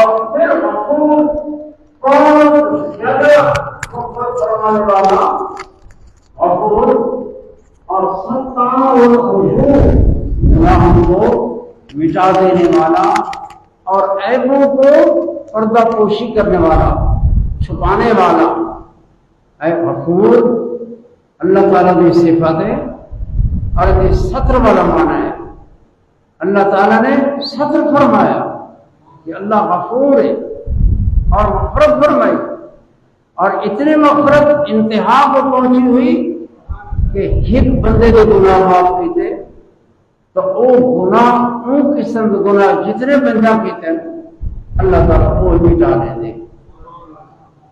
اور پھر غفور بہت زیادہ مغفرت فرمانے والا غفور اور ستار العیوب گناہوں کو مٹا دینے والا اور عیبوں کو پردہ پوشی کرنے والا چھپانے والا اے غفور اللہ تعالیٰ کی صفت ہے اور یہ ستر والا معنی ہے. اللہ تعالیٰ نے ستر فرمایا کہ اللہ غفور ہے اور مغفرت فرمائی اور اتنی مغفرت انتہا کو پہنچی ہوئی کہ ایک بندے کے گناہ معاف کیتے تو وہ گناہ اون قسم کے گناہ جتنے بندہ کیتے اللہ تعالیٰ وہ مٹا دے.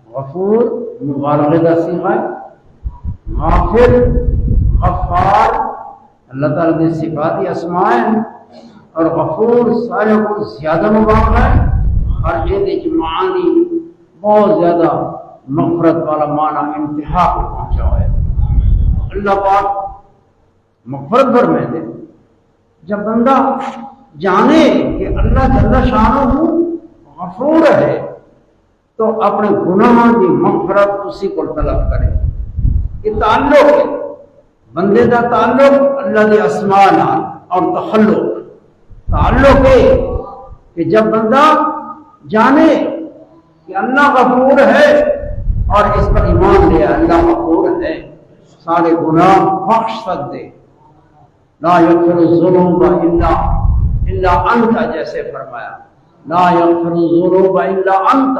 غفور مبالغے کا صیغہ ہے. غافر غفار اللہ تعالیٰ کی صفاتی اسماء ہیں اور غفور سارے کو زیادہ مبالغہ ہے اور یہ معانی بہت زیادہ مغفرت والا معنی انتہا کو پہنچا ہوا ہے. اللہ پاک مغفرت فرمائے دے. جب بندہ جانے کہ اللہ جل شانہ غفور ہے تو اپنے گناہوں کی مغفرت اسی کو طلب کرے. یہ تعلق ہے بندے کا تعلق اللہ کے اسماء نال اور تعلق ہے کہ جب بندہ جانے کہ اللہ غفور ہے اور اس پر ایمان لے اللہ غفور ہے سارے گناہ بخش سکتے. لا یغفر الذنوب الا انت جیسے فرمایا لا یغفر الذنوب الا انت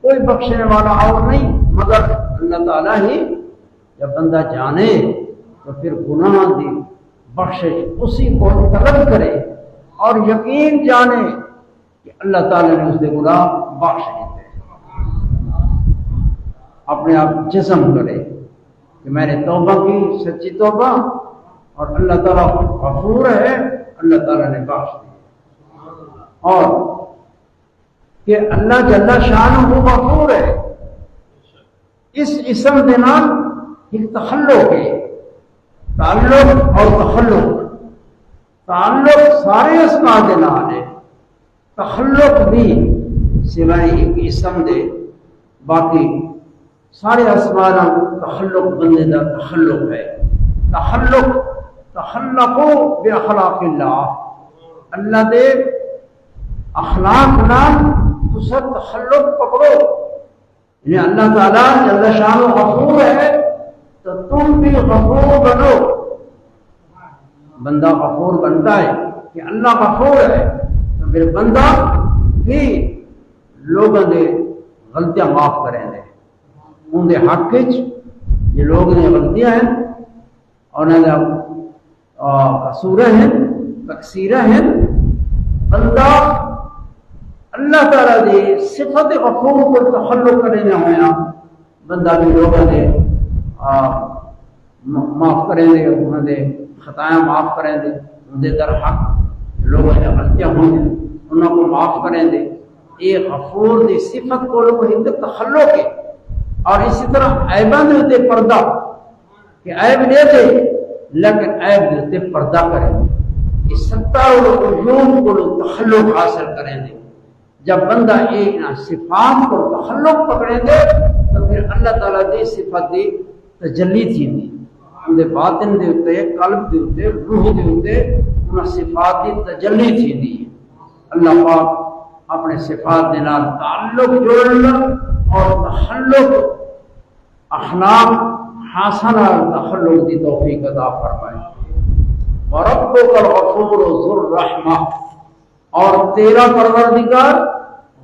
کوئی بخشنے والا اور نہیں مگر اللہ تعالیٰ ہی. جب بندہ جانے تو پھر گناہ دی بخشش اسی کو طلب کرے اور یقین جانے کہ اللہ تعالیٰ نے اس کے گناہ بخش دیتے. اپنے آپ جزم کرے کہ میں نے توبہ کی سچی توبہ اور اللہ تعالیٰ غفور ہے اللہ تعالیٰ نے بخش دیا اور کہ اللہ جل شانہ غفور ہے. اس اسم کے نام ایک تخلق ہے تعلق اور تعلق سارے اسماء کے نام ہے. تخلق بھی سوائے ایک اسم دے باقی سارے اسماء کا تخلق بندے کا تخلق ہے. تخلقوا باخلاق اللہ اللہ دے اخلاق نام تو تخلق پکڑو یعنی اللہ تعالیٰ جل شانہ غفور ہے تو تم بھی غفور بنو. بندہ غفور بنتا ہے کہ اللہ غفور ہے تو پھر بندہ بھی لوگوں نے غلطیاں معاف کریں دے ان کے حق یہ لوگ نے غلطیاں ہیں اور قصور ہیں تقصیر ہیں. بندہ اللہ تعالیٰ دی صفت غفور کو تخلق کرنے ہویا بندہ بھی لوگوں نے معاف کریں دے انہوں نے خطائیں معاف کریں دے ان کے در حق لوگوں نے غلطیاں ہوں انہوں کو معاف کریں دے. یہ غفور دی صفت کو لوگ ہند تخلق ہے اور اسی طرح عیباں دے ہوتے پردہ کہ عیب لے دے لیکن عیب دے ہوتے پردہ کریں دے. اس ستار العیوب کو لوگ تخلق حاصل کریں دے. جب بندہ ایک صفات کو تخلق پکڑیں دے تو پھر اللہ تعالیٰ دی صفت دی تجلی تھی دی ان دے باطن دے ہوتے قلب دے ہوتے روح دے ہوتے ان صفات دی تجلی تھی دی. اللہ پاک اپنے صفات دے نال تعلق جوڑنا اور تخلق اخلاق حسنہ تخلق دی توفیق عطا فرمائے. وربک الغفور ذو الرحمہ اور تیرا پروردگار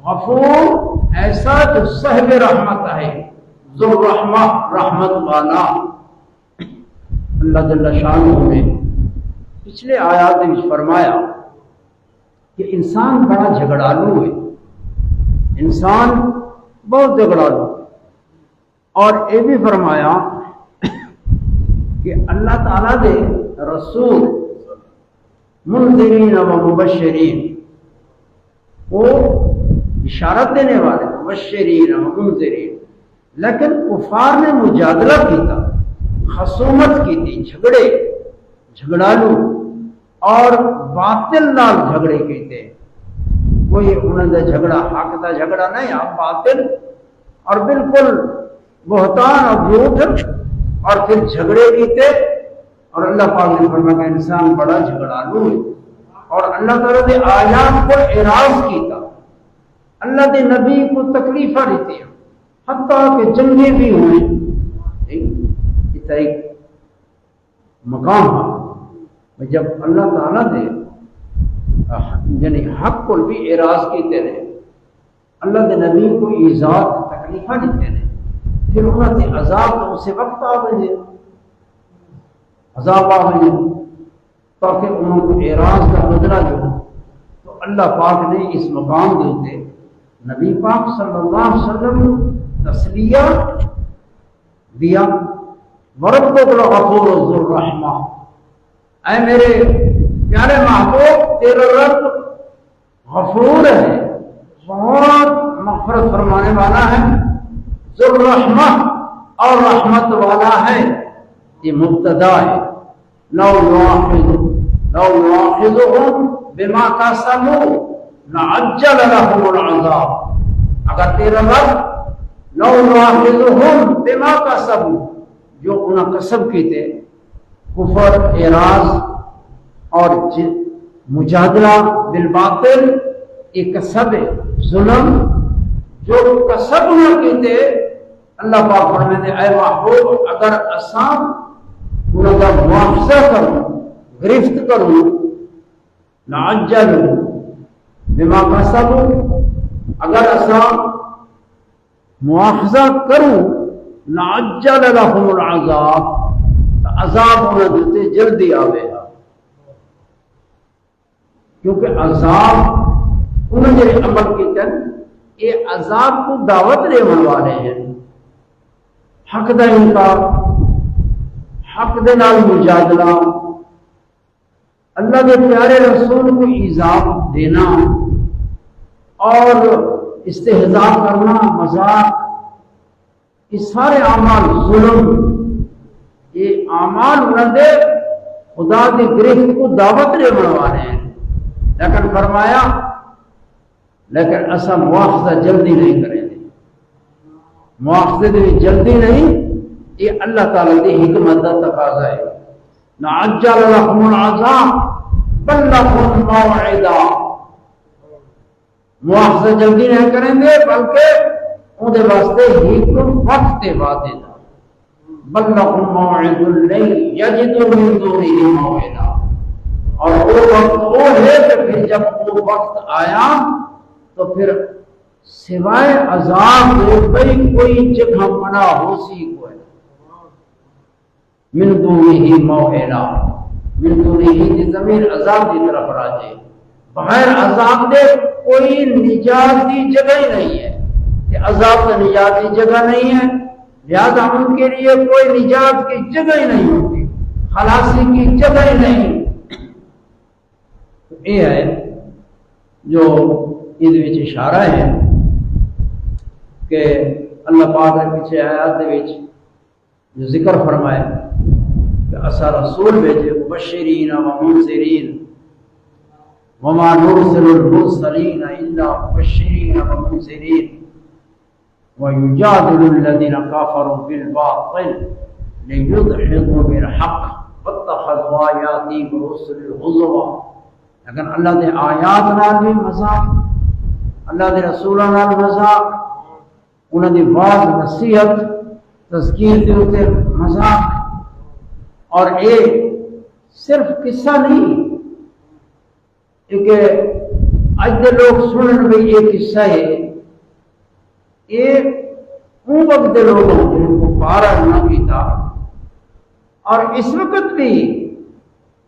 غفور ایسا جو صاحب رحمت ہے ذو الرحمہ رحمت والا. اللہ جل شانہ نے پچھلے آیات میں فرمایا کہ انسان بڑا جھگڑالو ہے انسان بہت جھگڑالو اور یہ بھی فرمایا کہ اللہ تعالیٰ دے رسول منذرین و مبشرین وہ بشارت دینے والے مبشرین و منذرین لیکن کفار نے مجادلہ کی تھا خصومت کی تھی جھگڑالو اور باطل نال جھگڑے کیتے کوئی انہوں دا جھگڑا حق دا جھگڑا نہیں، آپ باطل اور بالکل بہتان اور جھوٹ اور پھر جھگڑے کیتے، اور اللہ پاک نے فرمایا کہ انسان بڑا جھگڑالو ہے، اور اللہ تعالیٰ دے آیات کو اعراض کیتا، اللہ دے نبی کو تکلیفہ دیتے ہیں، حتیٰ کہ جنگیں بھی ہوئیں۔ اس ایک مقام ہے جب اللہ تعالیٰ دے یعنی حق کو بھی اعراض کیتے رہے، اللہ دے نبی کو ایذا تکلیفہ دیتے رہے، پھر انہوں نے عذاب تو اسے وقت آ گئے، عذاب آ گئے تاکہ انہوں کو اعراض کا بدلہ جو تو اللہ پاک نے اس مقام کے ہوتے نبی پاک صلی اللہ علیہ وسلم تسلیہ دیا، وَرَبُّكَ الْغَفُورُ ذُو الرَّحْمَةِ، اے میرے پیارے محبوب تیرا رب غفور ہے، بہت مغفرت فرمانے والا ہے، ذو الرحمہ اور رحمت والا ہے۔ یہ مبتدا ہے، لو یؤاخذہم بما کسبوا لعجل لهم العذاب، اگر تیرا رب لو یؤاخذہم بما کسبوا، جو انہاں کسب کیتے کفر، اعراض اور مجادلہ بالباطل، ایک کسب ظلم جو کسب نہ کیتے، اللہ پاک فرماتے اے محبوب اگر اساں انہاں کا مواخذہ کروں، گرفت کروں، لعجل بما کسبوا، اگر اساں مواخذہ کروں، لعجل لهم العذاب، عذاب انہاں دیتے جلدی آوے گا، کیونکہ عذاب انہوں نے عمل کی تن یہ عذاب کو دعوت دینے والے ہیں، حق دا انکار، حق دے نال مجادلہ، اللہ کے پیارے رسول کو ایذا دینا اور استہزاء کرنا، مذاق، یہ سارے اعمال ظلم، یہ اعمال انہوں نے خدا کی گرفت کو دعوت دینے والے ہیں، لیکن فرمایا لیکن ایسا مواخذہ جلدی نہیں کریں گے، مواخذے بھی جلدی نہیں، یہ اللہ تعالیٰ کی حکمت کا تقاضا ہے، لعجل لهم العذاب بل لهم موعدا، مواخذہ جلدی نہیں کریں گے بلکہ ان کے واسطے حکم وقت وعدے دا، بل لهم موعد لن یجدوا من دونه موعدا، اور وہ وقت وہ ہے کہ پھر جب وہ وقت آیا تو پھر سوائے عذاب کے کوئی جگہ پناہ ہو سی کوئی من دونہ موئلہ، من دونہ کی ضمیر عذاب کی طرف راجے، بغیر عذاب دے کوئی نجات کی جگہ ہی نہیں ہے، کہ عذاب کا نجات کی جگہ نہیں ہے، لہذا ان کے لیے کوئی نجات کی جگہ ہی نہیں ہوتی، خلاصی کی جگہ ہی نہیں۔ یہ ہے جو اس اشارہ ہے کہ اللہ پاک نے پیچھے آیات جو ذکر فرمائے کہ اسا رسول بھیجے مبشرین و منذرین وما نرسل المرسلین الا مبشرین و منذرین ويجادل الذين كفروا بالباطل ليدحضوا بالحق واتخذوا آياتي ورسلي هزوا، لیکن اللہ دے آیات نال بھی مذاق، اللہ دے رسولہ نال مذاق، انہوں دی واض نصیحت تذکیر دے ہوتے مذاق، اور یہ صرف قصہ نہیں کہ اج دے لوگ سنن بھی یہ قصہ ہے، یہ اون وقت دے لوگ جن کو پارا نہ کیتا، اور اس وقت بھی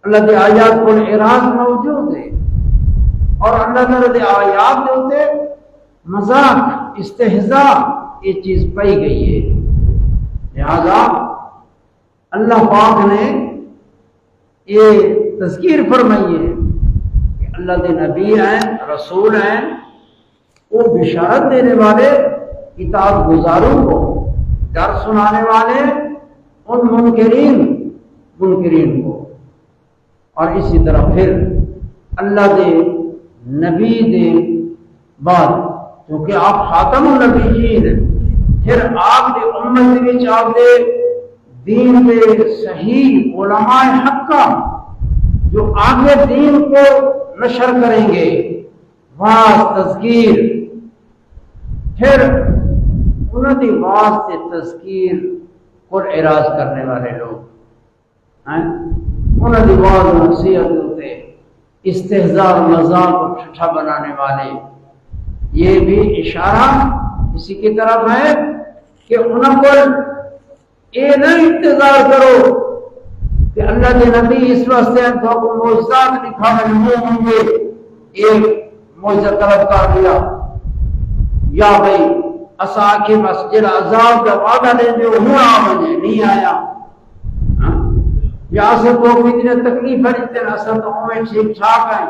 اللہ کے آیات کو اعراض موجود ہے، اور اللہ تعالیٰ کے آیات کے ہوتے مذاق، استہزاء، یہ چیز پائی گئی ہے، لہذا اللہ پاک نے یہ تذکیر فرمائی ہے کہ اللہ کے نبی ہیں، رسول ہیں، وہ بشارت دینے والے، کتاب گزاروں کو ڈر سنانے والے، ان منکرین کو، اور اسی طرح پھر اللہ دے نبی دے بعد کیونکہ آپ خاتم النبیین ہیں، پھر آپ کی امت وچ آپ دے دین دے صحیح علماء حق کا جو آگے دین کو نشر کریں گے، واعظ تذکیر، پھر انہوں کی واعظ سے تذکیر اور اعراض کرنے والے لوگ ہیں، انہوں کی واعظ و نصیحت ہوتے استہزاء اور مذاق کو ٹھٹھا بنانے والے، یہ بھی اشارہ اسی کی طرف ہے کہ انہوں کو یہ نہ انتظار کرو کہ اللہ کے نبی اس واسطے ہیں تو کو معجزات دکھانے ہوں گے، ایک معجزہ طلب کر لیا یا بھائی اسا کے مسجد عذاب کا وعدہ لے جو ہوں آمنے نہیں آیا، یا اسا تو اتنے تکلیف ہے اتنے اسا تو ہمیں ٹھیک ٹھاک ہیں،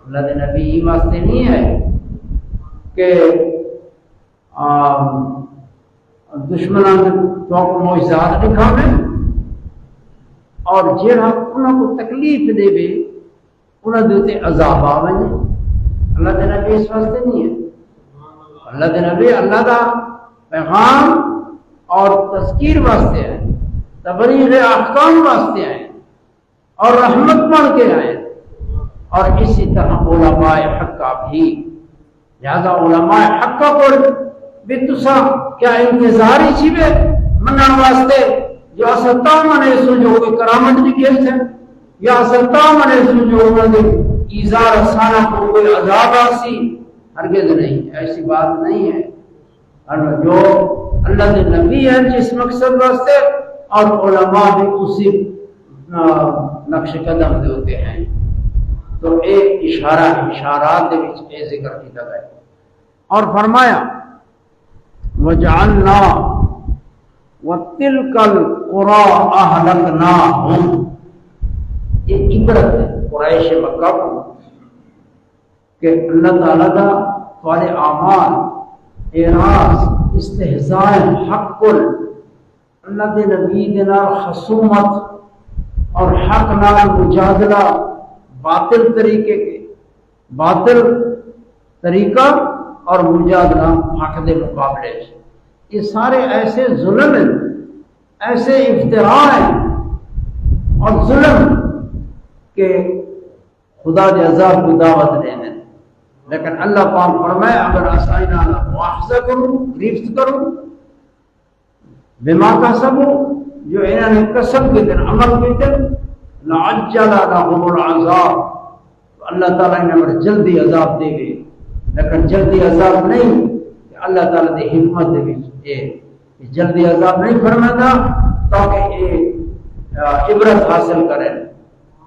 اللہ کے نبی یہ واسطے نہیں ہے کہ دشمنوں تو معجزات دکھاویں اور جہاں انہوں کو تکلیف دے وے انہوں دے عذاب آویں، اللہ کے نبی اس واسطے نہیں ہے، اللہ کے نبی اللہ کا پیغام اور تذکیر واسطے ہے، تبلیغ احکام واسطے ہیں اور رحمت بن کے آئے، اور اسی طرح علماء حق کا بھی، لہذا علماء حق کا کو بھی تسا کیا انتظاری چھوے منع واسطے جو اسلطہ منے سو جو کوئی کرامت لکھے تھے یا اسلطہ منے سو جو انہوں نے ایزار اسانہ کو کوئی عذاب آسی، ہرگز نہیں، ایسی بات نہیں ہے، جو اللہ کے نبی ہیں جس مقصد واسطے اور علماء بھی اسی نقش قدم دیتے ہیں، تو ایک اشارات دے وچ اے ذکر کیتا گیا اور فرمایا وجعلنا وتلک القرى اهلكناهم، یہ عبرت ہے قریش مکہ کو کہ اللہ تعالیٰ کا تمہارے اعمال اعراض استہزاء حق اللہ کے نبی کے نال خصومت اور حق نال مجادلہ باطل طریقہ اور مجادلہ حق دے مقابلے، یہ سارے ایسے ظلم ہیں، ایسے افتراء ہیں اور ظلم کہ خدا کے عذاب کو دعوت دینے، لیکن اللہ پاک فرمائے اگر اسائنا مواخذہ کروں گرفت کروں بما کسبوا جو انہوں نے کسب کے دن عمل کے دن لعجل لهم العذاب، تو اللہ تعالیٰ انہیں پر جلدی عذاب دے گئے، لیکن جلدی عذاب نہیں کہ اللہ تعالیٰ دی حکمت دے گئی، جلدی عذاب نہیں فرماتا تاکہ یہ عبرت حاصل کریں،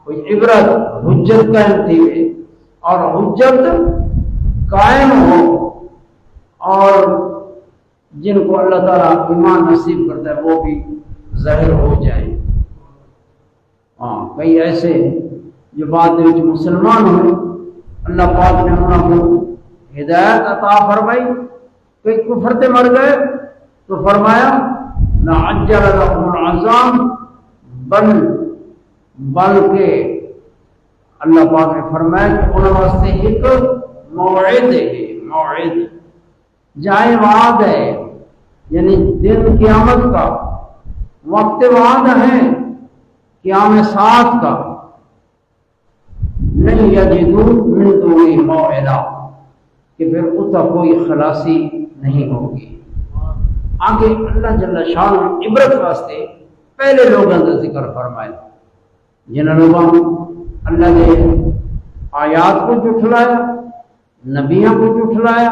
کوئی عبرت حجت قائم تھی اور حجت قائم ہو اور جن کو اللہ تعالیٰ ایمان نصیب کرتا ہے وہ بھی ظاہر ہو جائیں۔ ہاں کئی ایسے جو بعد میں مسلمان ہوئے اللہ پاک نے انہوں کو ہدایت عطا فرمائی، کئی کفر تے مر گئے تو فرمایا لعجل لهم العذاب، بلکہ اللہ پاک نے فرمایا کہ انہوں واسطے ایک موعد جائے وعد ہے، یعنی دن قیامت کا وقت وعد ہے، قیام ساتھ کا، نہیں یجدو من دونہ موعدا، کہ پھر اتنا کوئی خلاصی نہیں ہوگی۔ آگے اللہ جل شان عبرت واسطے پہلے لوگوں کا ذکر فرمائے جنہوں لوگوں اللہ نے آیات کو جھٹلایا، نبیوں کو جھٹلایا،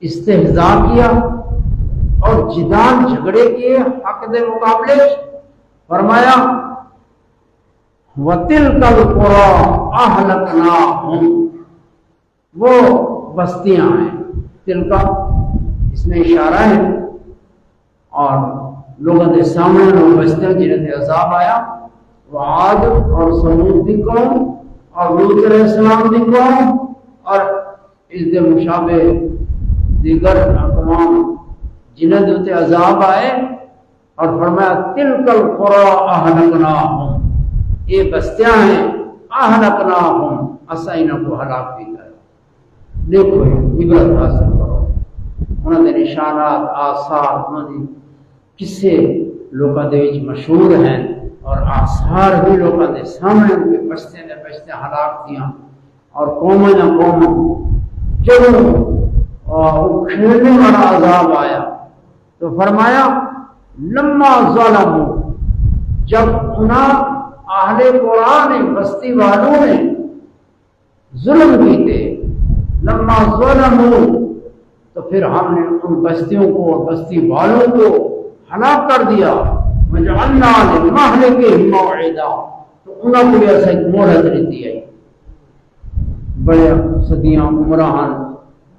استہزاء کیا اور جدال جھگڑے کیے حق دے مقابلے، فرمایا وَتِلْكَ الْقُرَىٰ أَهْلَكْنَاهُمْ، وہ بستیاں ہیں، تلکا اس میں اشارہ ہے اور لوگوں کے سامنے لوگ بستیاں جنہیں عذاب آیا، وعاد اور سمود دی قوم اور لوط علیہ السلام دی قوم اور اس دے مشابہ دیگر اقوام جنہیں دوتے عذاب آئے، اور فرمایا تلک القرى اہلکناہم، یہ بستیاں ہیں اہلکناہم، اسا انہوں کو ہلاک بھی کرے۔ دیکھو عبرت حاصل کرو. انہوں نے نشانات آثار انہوں نے قصے لوگوں کے وچ مشہور ہیں اور آثار بھی لوگوں کے سامنے ان کے بچتے نے بچتے ہلاک دیا. اور قومیں نہ قوموں جب وہ کھیلنے والا عذاب آیا تو فرمایا لما ظالموا، جب انہاں اہل قرآن بستی والوں نے ظلم کیتے، لما ظلموا تو پھر ہم نے ان بستیوں کو اور بستی والوں کو ہلاک کر دیا. وجعلنا لمہلکہم موعدا، تو انہوں کو بھی ایسا ایک مہلت دیتی ہے. بڑے صدیاں عمران،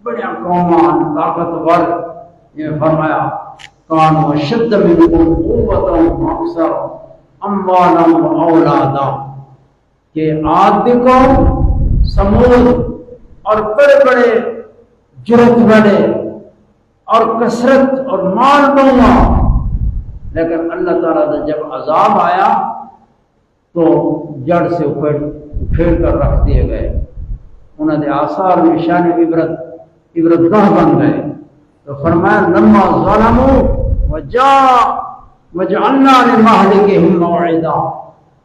بڑے قومان طاقتور، یہ فرمایا کانوا اشد منکم قوۃ واکثر اموالا واولادا، کہ عاد کی قوم سمود اور بڑے بڑے جرت والے اور کثرت اور مال بوا، لیکن اللہ تعالیٰ نے جب عذاب آیا تو جڑ سے پھیر کر رکھ دیے گئے. انہوں نے آثار نشان عبرت گاہ بن گئے. تو فرمایا لما ظلموا وجعلنا لمہلکہم موعدا،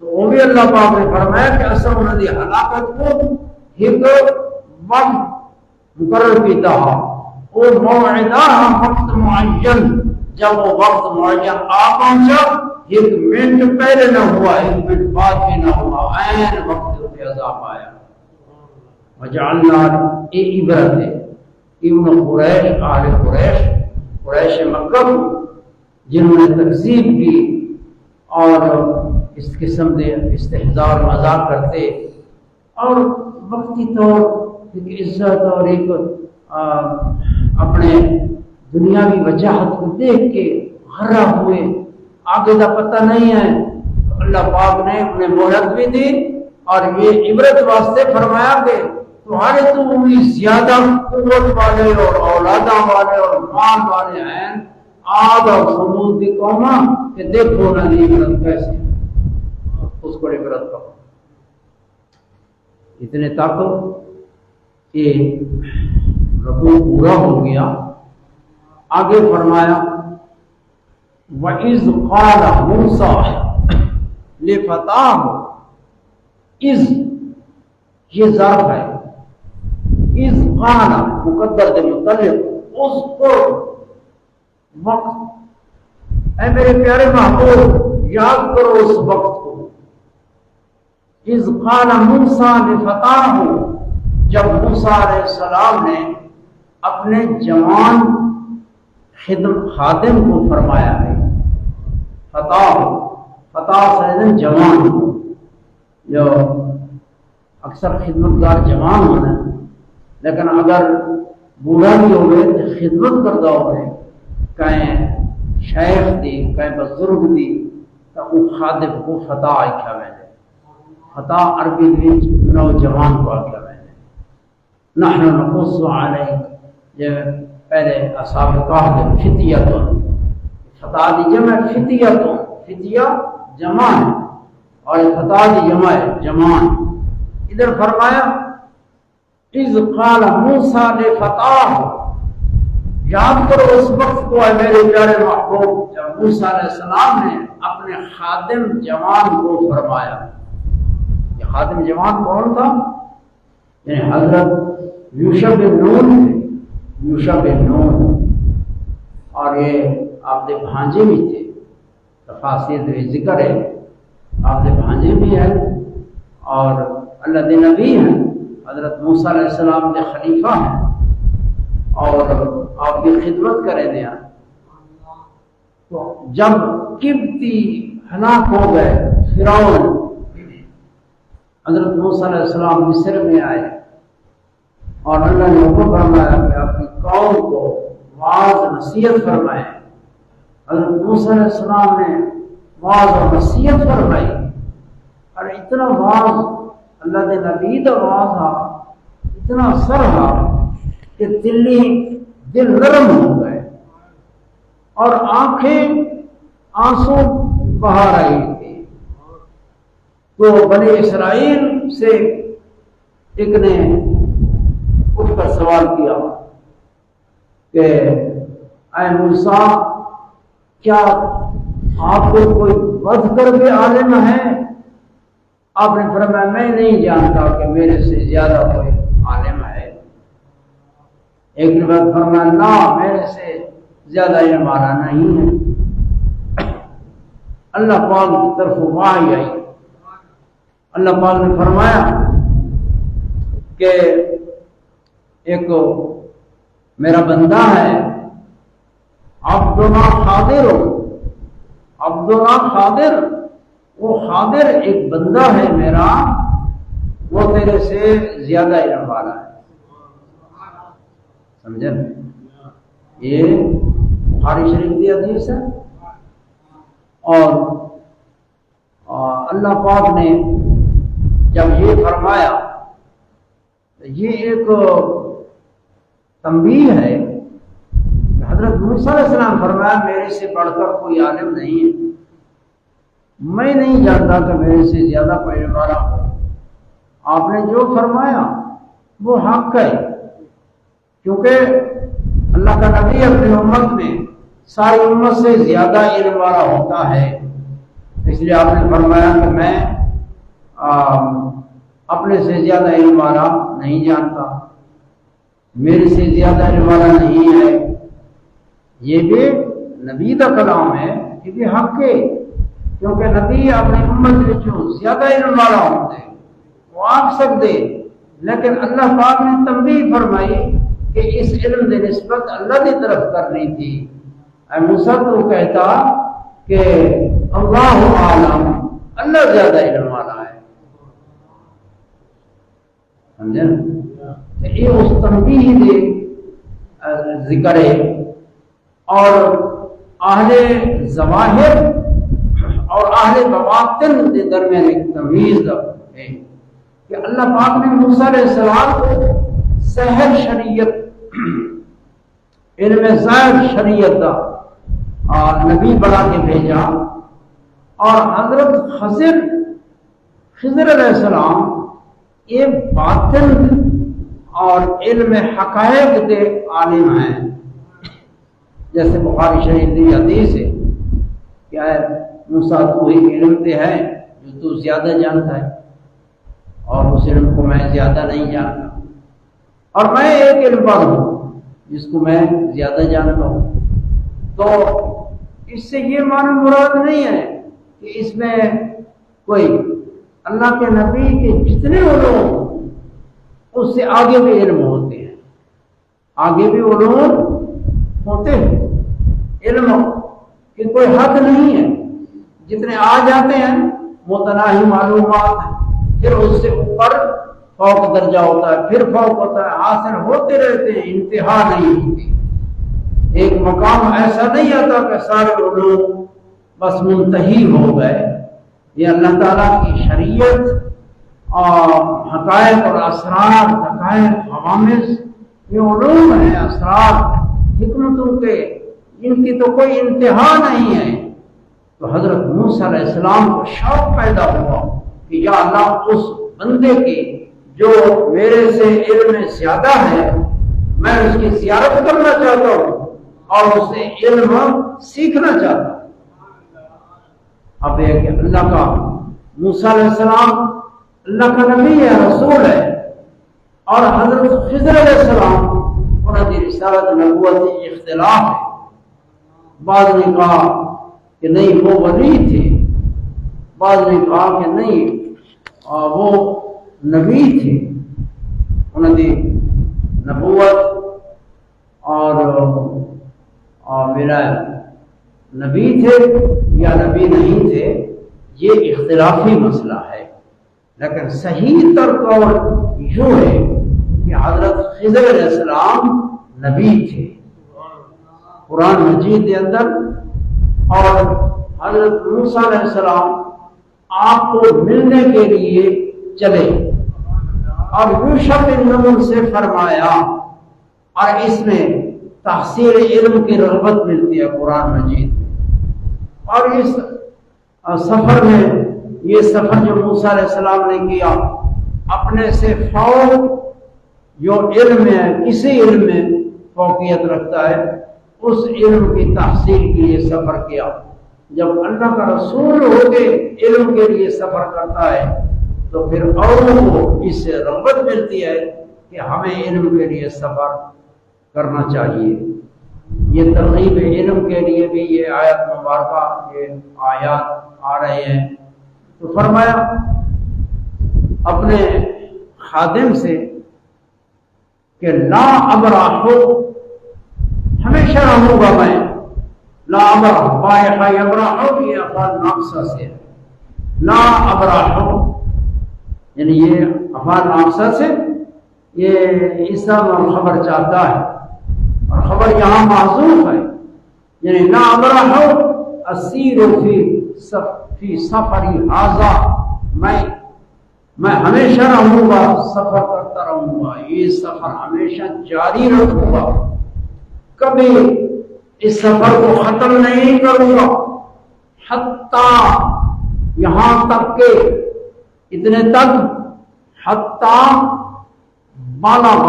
تو وہ بھی اللہ پاک نے فرمایا کہ اصل انہوں نے ہلاکت کو ایک وقت مقرر کیتا ہے. وہ موعدہ وقت معین، جب وہ وقت معین آ پہنچا، ایک منٹ پہلے نہ ہوا ایک منٹ بعد بھی نہ ہوا، عین وقت پہ عذاب آیا. وجعلنا، یہ عبرت ہے. ابن قریش، اہل قریش مکہ جنہوں نے تکذیب کی اور اس قسم کے استہزاء اور مذاق کرتے اور وقتی طور ایک عزت اور ایک اپنے دنیاوی وجاہت کو دیکھ کے غرہ ہوئے، آگے کا پتہ نہیں ہے. اللہ پاک نے انہیں مہلت بھی دی اور یہ عبرت واسطے فرمایا کہ تمہارے تو انہیں زیادہ قوت والے اور اولاداں والے اور مال والے ہیں عاد اور ثمود کی قوماں، کہ دیکھو انہوں نے عبرت کیسے، اس کو عبرت کرو. اتنے تک کہ رکوع پورا ہو گیا. آگے فرمایا وَإِذْ قَالَ مُوسَىٰ لِفَتَاهُ، اِذ یہ ظرف ہے، اِذْ قَالَ مقدر کے متعلق، اذکر وقت، اے میرے پیارے محبوب یاد کرو اس وقت کو. اِذْ قَالَ مُوسَىٰ لِفَتَاهُ، جب موسیٰ علیہ السلام نے اپنے جوان خادم کو فرمایا ہے. فتح سے جوان، جو اکثر خدمتگار جوان ہونا، لیکن اگر بوڑھا بھی ہوئے تو خدمت کردہ ہوئے، کہیں شیخ دی کہیں بزرگ دی، تو وہ خادم کو فتح آکھا میں نے. فتح عربی بھی نوجوان کو آکھا میں نے. نحن نقص علیک، یہ پہلے اصحاب کہف فتیتن، فتح دی جمع فتیتن، فتیہ جمع ہے اور فتح دی جمع ہے جوان. ادھر فرمایا اذ قال موسیٰ لفتاہ، یاد کرو اس وقت کو اے میرے پیارے محبوب جب موسیٰ علیہ السلام نے اپنے خادم جوان کو فرمایا. یہ خادم جوان کون تھا؟ یعنی حضرت یوشع بن نون تھے. یوشع بن نون، اور یہ آپ کے بھانجے بھی تھے. تفاسیر ذکر ہے آپ کے بھانجے بھی ہیں اور اللہ کے نبی ہیں، حضرت موسیٰ علیہ السلام کے خلیفہ ہیں اور آپ کی خدمت کریں دیا. تو جب قبطی ہلاک ہو گئے، فرعون، حضرت موسیٰ علیہ السلام مصر میں آئے اور اللہ نے حکم فرمایا کہ اپنی قوم کو واعظ نصیحت فرمائے. حضرت موسیٰ علیہ السلام نے واعظ اور نصیحت فرمائی اور اتنا واعظ اللہ کے نبی کا واعظ تھا، اتنا اثر تھا کہ دل نرم ہو گئے اور آنکھیں آنسو بہا رہی تھی. تو بنی اسرائیل سے ایک نے اٹھ کر سوال کیا کہ اے موسیٰ کیا آپ کو کوئی بدھ کر کے عالم ہے؟ آپ نے فرمایا میں نہیں جانتا کہ میرے سے زیادہ کوئی عالم ہے۔ ایک نے فرمایا نا میرے سے زیادہ علم والا نہیں ہے۔ اللہ پاک کی طرف وحی آئی، اللہ پاک نے فرمایا کہ ایک میرا بندہ ہے عبدنا خاضر، عبدنا خاضر، وہ خاضر ایک بندہ ہے میرا، وہ تیرے سے زیادہ علم والا ہے۔ سمجھے؟ یہ بخاری شریف کی حدیث ہے۔ اور اللہ پاک نے جب یہ فرمایا، یہ ایک تنبیہ ہے۔ حضرت موسیٰ علیہ السلام فرمایا میرے سے بڑھ کر کوئی عالم نہیں ہے، میں نہیں جانتا کہ میرے سے زیادہ کوئی علم والا ہو۔ آپ نے جو فرمایا وہ حق ہے، کیونکہ اللہ کا نبی اپنی امت میں ساری امت سے زیادہ علم والا ہوتا ہے، اس لیے آپ نے فرمایا کہ میں اپنے سے زیادہ علم والا نہیں جانتا، میرے سے زیادہ علم والا نہیں ہے۔ یہ بھی نبی کا کلام ہے، یہ بھی حق ہے، کیونکہ نبی اپنی امت جو زیادہ علم والا ہوتے وہ آکھ سکتے، لیکن اللہ پاک نے تنبیہ فرمائی کہ اس علم کی نسبت اللہ کی طرف کرنی تھی۔ اے موسیٰ تو کہتا کہ اللہ عالم، اللہ زیادہ علم والا ہے۔ سمجھے؟ یہ اس تنبیہ دے ذکر ہے۔ اور اہل ظواہر اور اہل بواطن کے درمیان ایک تمیز ہے کہ اللہ پاک نے موسیٰ علیہ السلام کو سحر شریعت، علم ظاہر شریعت کا نبی بنا کے بھیجا، اور حضرت خضر علیہ السلام یہ باطن اور علم حقائق کے عالم ہیں۔ جیسے بخاری شریف کی حدیث ہے کہ اے موسیٰ تو ہی علم تے ہے جو تو زیادہ جانتا ہے، اور اس علم کو میں زیادہ نہیں جانتا، اور میں ایک علم پر ہوں جس کو میں زیادہ جانتا ہوں۔ تو اس سے یہ معنی مراد نہیں ہے کہ اس میں کوئی اللہ کے نبی کے جتنے علوم اس سے آگے بھی علم ہوتے ہیں، آگے بھی علوم ہوتے ہیں، علم کی کوئی حد نہیں ہے، جتنے آ جاتے ہیں متناہی معلومات ہیں، پھر اس سے اوپر فوق درجہ ہوتا ہے، پھر فوق ہوتا ہے، حاصل ہوتے رہتے ہیں، انتہا نہیں ہوتی۔ ایک مقام ایسا نہیں آتا کہ سارے علوم بس منتہی ہو گئے۔ یہ اللہ تعالیٰ کی شریعت اور حقائق اور اسرار، حقائق، حوامس، یہ علوم ہیں، اسرار، حکمتوں کے، ان کی تو کوئی انتہا نہیں ہے۔ تو حضرت موسیٰ علیہ السلام کو شوق پیدا ہوا کہ یا اللہ اس بندے کی جو میرے سے علم زیادہ ہے، میں اس کی زیارت کرنا چاہتا ہوں اور اس سے علم سیکھنا چاہتا ہوں۔ اب یہ کہ اللہ کا موسیٰ علیہ السلام اللہ کا نبی ہے، رسول ہے، اور حضرت خضر علیہ السلام انہوں کی رسالت نبوت اختلاف ہے۔ بعض نے کہا کہ نہیں وہ ولی تھے، بعض نے کہا کہ نہیں وہ نبی تھے، انہوں کی نبوت اور ولایت نبی تھے یا نبی نہیں تھے، یہ اختلافی مسئلہ ہے، لیکن صحیح تر قول یوں ہے کہ حضرت خضر علیہ السلام نبی تھے قرآن مجید کے اندر، اور حضرت موسیٰ علیہ السلام آپ کو ملنے کے لیے چلے، اور یوشع بن نون سے فرمایا، اور اس میں تحصیل علم کی رغبت ملتی ہے قرآن مجید میں۔ اور اس سفر میں، یہ سفر جو موسیٰ علیہ السلام نے کیا، اپنے سے فوق جو علم ہے، کسی علم میں فوقیت رکھتا ہے، اس علم کی تحصیل کے لیے سفر کیا۔ جب اللہ کا رسول ہو کے علم کے لیے سفر کرتا ہے تو پھر اوروں کو اس سے رغبت ملتی ہے کہ ہمیں علم کے لیے سفر کرنا چاہیے۔ یہ ترغیب علم کے لیے بھی یہ آیت مبارکہ، یہ آیات آ رہے ہیں۔ تو فرمایا اپنے خادم سے کہ لا ابرح، ہمیشہ رہوں گا میں، لا ابرح، بائحہ یبرح یہ افعال ناقصہ سے ہے، لا ابرح یعنی یہ افعال ناقصہ سے یہ اسم اور خبر چاہتا ہے، اور خبر یہاں معذوف ہے، یعنی لا ابرح اسیر فی سفری ھذا، میں ہمیشہ رہوں گا، سفر کرتا رہوں گا، یہ سفر ہمیشہ جاری رکھوں گا، کبھی اس سفر کو ختم نہیں کروں گا، حتیٰ یہاں تک کہ، اتنے تک، حتیٰ بلغ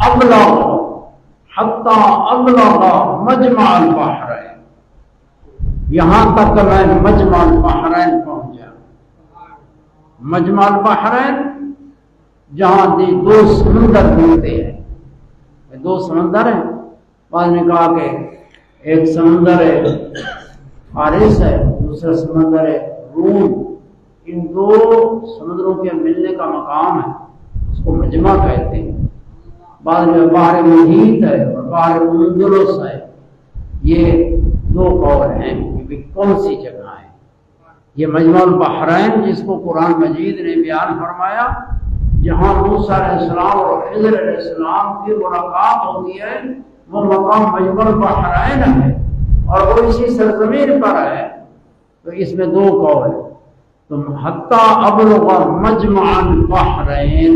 ابلغ، حتیٰ ابلغ مجمع البحرین، یہاں تک کہ میں مجمع البحرین پہنچ جاؤں۔ مجمع البحرین جہاں دو سمندر ملتے ہیں، دو سمندر ہیں، بعض نے کہا کہ ایک سمندر ہے فارس ہے، دوسرا سمندر ہے روم، ان دو سمندروں کے ملنے کا مقام ہے، اس کو مجمع کہتے ہیں۔ بعض میں بحر محیط ہے اور بحر اندلس ہے، یہ دو قول ہیں کہ کون سی جگہ ہے۔ یہ مجمع البحرین جس کو قرآن مجید نے بیان فرمایا، جہاں موسیٰ علیہ السلام اور خضر علیہ السلام کی ملاقات ہوتی ہے، وہ مقام مجمع البحرین ہے، اور وہ اسی سرزمین پر ہے۔ تو اس میں دو قول ہیں، تو حتیٰ ابلغ مجمع البحرین،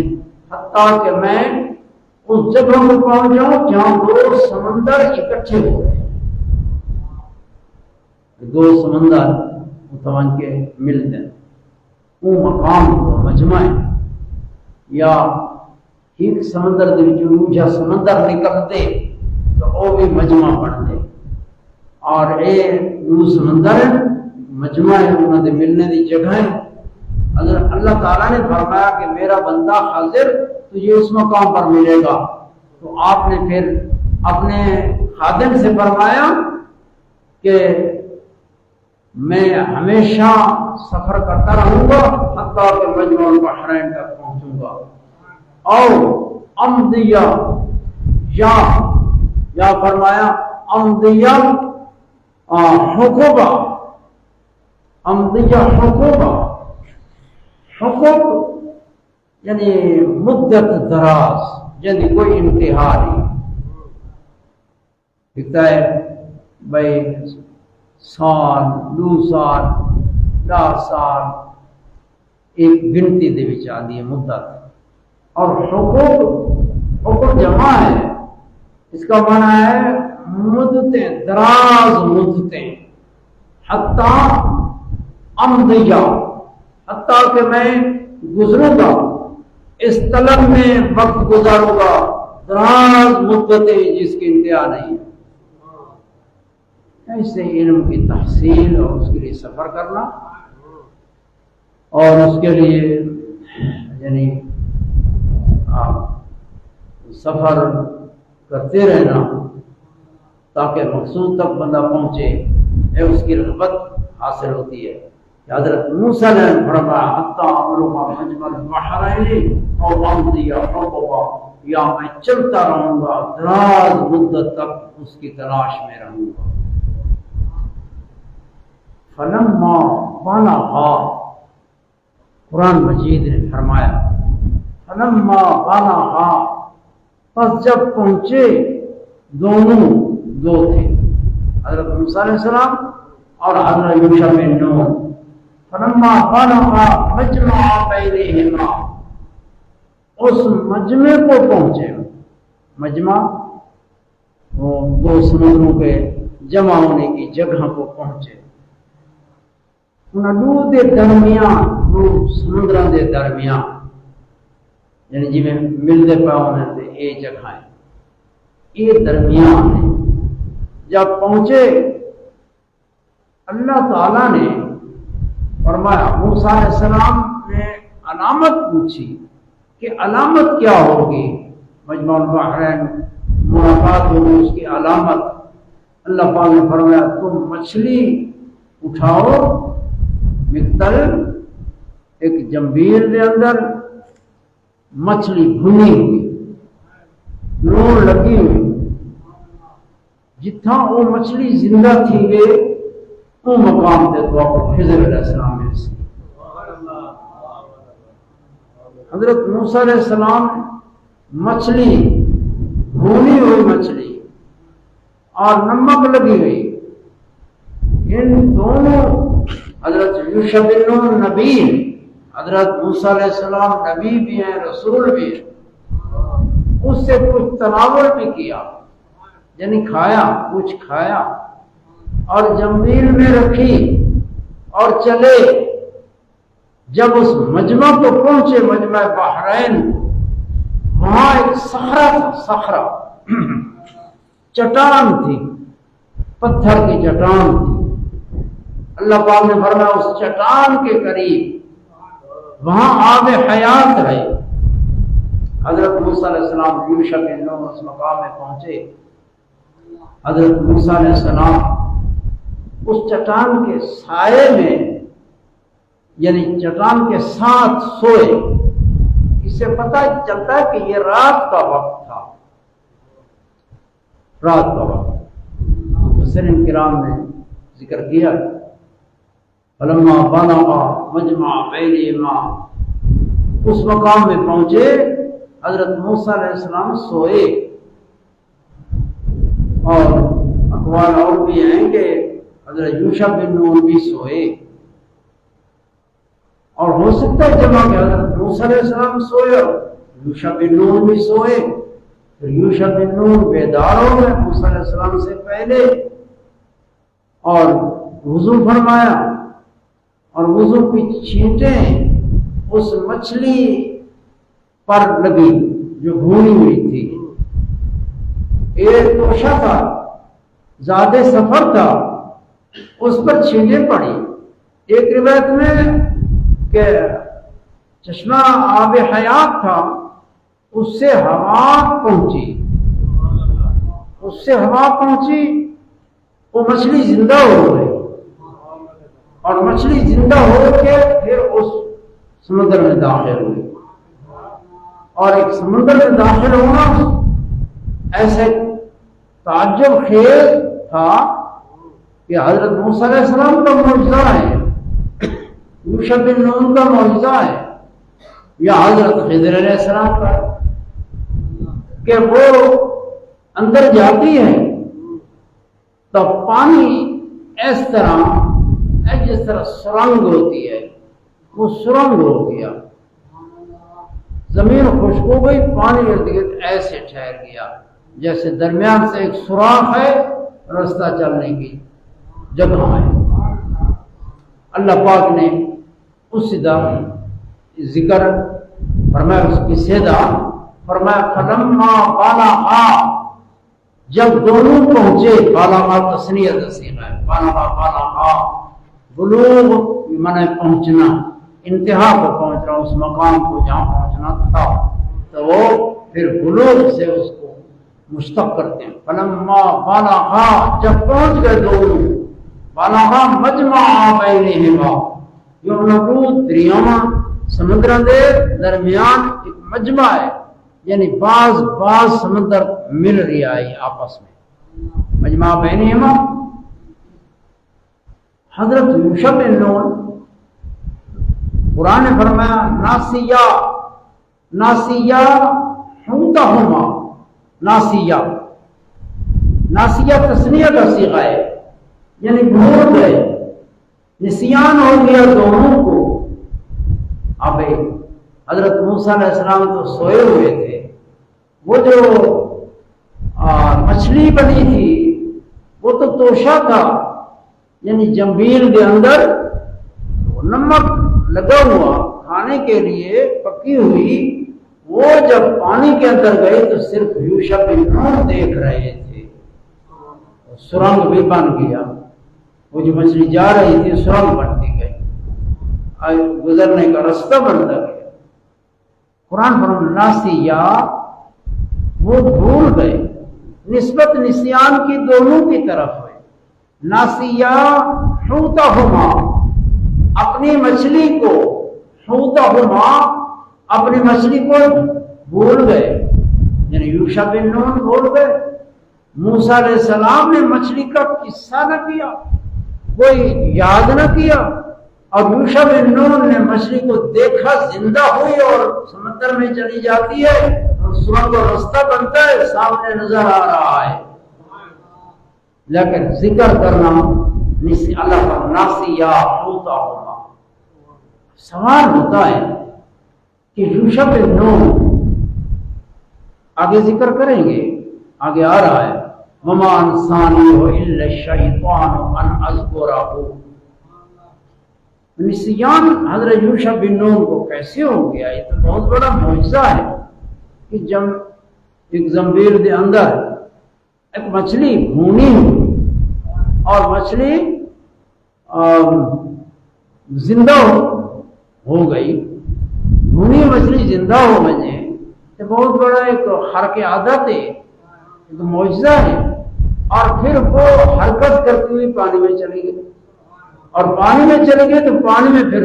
حتیٰ کہ میں اس جگہ پر پہنچ جاؤں جہاں دو سمندر اکٹھے ہو رہے ہیں، دو سمندر متوان کے ملتے ہیں، وہ مقام وہ مجمع ہے۔ یا ایک سمندر دے وچوں دوجا سمندر نکلتے تو وہ بھی مجمع بنتے، اور اے دو سمندر مجمع ہے، انہوں نے ملنے دی جگہ ہے۔ اگر اللہ تعالیٰ نے فرمایا کہ میرا بندہ حاضر تجھے اس مقام پر ملے گا، تو آپ نے پھر اپنے خادم سے فرمایا کہ میں ہمیشہ سفر کرتا رہوں گا حتیٰ کہ مجمع البحرین تک پہنچوں گا، اور امدیہ یا فرمایا امدیہ حقوبہ، امدیہ حقوبہ، حقوق یعنی مدت دراز، یعنی کوئی انتہا نہیں، لکھتا ہے بھائی سال، 2 سال، 10 سال، ایک گنتی دے وچ آندی ہے مدت۔ اور حقوق جمع ہے، اس کا معنی ہے مدتیں، دراز مدتیں، حتیٰ امدیہ، حتیٰ کہ میں گزروں گا، اس طلب میں وقت گزاروں گا، دراز مدتیں جس کی انتہا نہیں ہے۔ ایسے علم کی تحصیل اور اس کے لیے سفر کرنا، اور اس کے لیے یعنی سفر کرتے رہنا تاکہ مقصود تک بندہ پہنچے، اس کی رغبت حاصل ہوتی ہے۔ حضرت موسیٰ نے فرمایا حتیٰ ابلغ مجمع البحرین او امضی حقبا، یا میں چلتا رہوں گا دراز مدت تک اس کی تلاش میں رہوں گا۔ فلما بلغا، قرآن مجید نے فرمایا فلما بلغا، پس جب پہنچے، دونوں دو تھے، حضرت موسیٰ علیہ السلام اور حضرت یوشع بن نون، فلما بلغا مجمع بینہما، اس مجمع کو پہنچے، مجمع وہ دو سمندروں کے جمع ہونے کی جگہ کو پہنچے، دو دے درمیان، دو سمندراں دے درمیان، یعنی جی میں ملتے پاؤں نے اے جگہ ہے، یہ درمیان ہے۔ جب پہنچے اللہ تعالیٰ نے فرمایا، موسیٰ علیہ السلام نے علامت پوچھی کہ علامت کیا ہوگی؟ مجمع البحرین ملاقات ہوگی، اس کی علامت اللہ پاک نے فرمایا تم مچھلی اٹھاؤ، مقتل ایک جمبیر دے اندر مچھلی بھنی ہوئی، نور لگی ہوئی، جتھا وہ مچھلی زندہ تھی گئے وہ مقام تے تو آپ خضر علیہ السلام میں سے حضرت موسیٰ علیہ السلام مچھلی بھونی ہوئی مچھلی اور نمک لگی ہوئی، ان دونوں حضرت یوشع بن نون نبی، حضرت موسیٰ علیہ السلام نبی بھی ہیں رسول بھی ہیں، اس سے کچھ تناول بھی کیا، یعنی کھایا، کچھ کھایا اور جمبیل میں رکھی اور چلے۔ جب اس مجمع کو پہنچے، مجمع بحرین، وہاں ایک صخرہ تھا، صخرہ چٹان تھی، پتھر کی چٹان تھی۔ اللہ پاک نے فرمایا اس چٹان کے قریب وہاں آب حیات ہے۔ حضرت موسیٰ علیہ السلام یوشع بن نون اس مقام میں پہنچے۔ حضرت موسیٰ علیہ السلام اس چٹان کے سائے میں، یعنی چٹان کے ساتھ سوئے۔ اس سے پتہ چلتا ہے کہ یہ رات کا وقت تھا، رات کا وقت۔ مفسرین کرام نے ذکر کیا فلما بلغ مجمع بینہما، اس مقام میں پہنچے، حضرت موسیٰ علیہ السلام سوئے۔ اور اقوال اور بھی ہیں کہ حضرت یوشع بن نون بھی سوئے، اور ہو سکتا ہے جمع کہ حضرت موسیٰ علیہ السلام سوئے اور یوشع بن نون بھی سوئے، پھر یوشع بن نون بیدار ہو گئے موسیٰ علیہ السلام سے پہلے اور وضو فرمایا، اور وضو کی چھینٹیں اس مچھلی پر لگی جو بھونی ہوئی تھی۔ ایک توشہ تھا، زیادہ سفر تھا، اس پر چھینٹیں پڑی۔ ایک روایت میں کہ چشمہ آب حیات تھا، اس سے ہوا پہنچی، اس سے ہوا پہنچی، وہ مچھلی زندہ ہو گئی، اور مچھلی زندہ ہو کے پھر اس سمندر میں داخل ہوئی۔ اور ایک سمندر میں داخل ہونا ایسے تعجب خیز تھا کہ حضرت موسیٰ علیہ السلام کا معجزہ ہے، یوشع بن نون کا معجزہ ہے، یا حضرت خضر علیہ السلام کا، کہ وہ اندر جاتی ہے تو پانی اس طرح جس طرح سرنگ ہوتی ہے، وہ سرنگ ہو گیا، زمین خشک ہو گئی، پانی ارد گرد ایسے ٹھہر گیا جیسے درمیان سے ایک سوراخ ہے، رستہ چلنے کی جگہ ہے۔ اللہ پاک نے اس سیدھا ذکر فرمایا، اس کی سیدھا فرمایا فلما بالغا، جب دونوں پہنچے، بالغا تثنیہ صیغہ ہے، بالغا بلوغ معنی پہنچنا، انتہا کو پہنچنا، اس مقام کو جہاں پہنچنا تھا، تو وہ پھر بلوغ سے اس کو مشتق کرتے ہیں۔ فلما بالغا، جب پہنچ گئے دونوں، بالغا مجمع بینہما، یعنی دریاواں سمندر دے درمیان ایک مجمع ہے، یعنی بعض سمندر مل رہا ہے آپس میں، مجمع بینہما۔ حضرت یوشع بن نون، قرآن نے فرمایا ناسیہ حوتہما، ناسیہ تثنیہ کا صیغہ ہے، یعنی بھول گئے، نسیان ہو گیا دونوں کو۔ اب حضرت موسیٰ علیہ السلام تو سوئے ہوئے تھے، وہ جو مچھلی بنی تھی وہ تو توشہ تھا، یعنی جمبیل کے اندر نمک لگا ہوا، کھانے کے لیے پکی ہوئی وہ جب پانی کے اندر گئے تو صرف یوشع بن نون دیکھ رہے تھے، سرنگ بھی بن گیا، وہ جو مچھلی جا رہی تھی سرنگ بنتی گئی، گزرنے کا راستہ بنتا گیا۔ قرآن پر ناسیہ وہ بھول گئے، نسبت نسیان کی دونوں کی طرف ہے۔ ناسیہ حوتہما، اپنی مچھلی کو، حوتہما اپنی مچھلی کو بھول گئے، یعنی یوشع بن نون بھول گئے۔ موسیٰ علیہ السلام نے مچھلی کا قصہ نہ کیا، کوئی یاد نہ کیا، اور یوشع بن نون نے مچھلی کو دیکھا زندہ ہوئی اور سمندر میں چلی جاتی ہے اور سرنگ کا راستہ بنتا ہے، سامنے نظر آ رہا ہے۔ لیکن ذکر کرنا اللہ کا ناسیہ حوتہما، سوال ہوتا ہے کہ یوشع بن نون آگے ذکر کریں گے، آگے آ رہا ہے وما انسانیہ الا الشیطان ان اذکرہ۔ نسیان حضرت یوشع بن نون کو کیسے ہو گیا؟ یہ تو بہت بڑا معجزہ ہے کہ جب ایک زنبیل کے اندر ایک مچھلی بھونی ہوئی اور مچھلی زندہ ہو گئی، بھونی مچھلی زندہ ہو گئی، یہ بہت بڑا ایک خارق عادت ہے، ایک معجزہ ہے۔ اور پھر وہ حرکت کرتی ہوئی پانی میں چلی گئی، اور پانی میں چلے گئے تو پانی میں پھر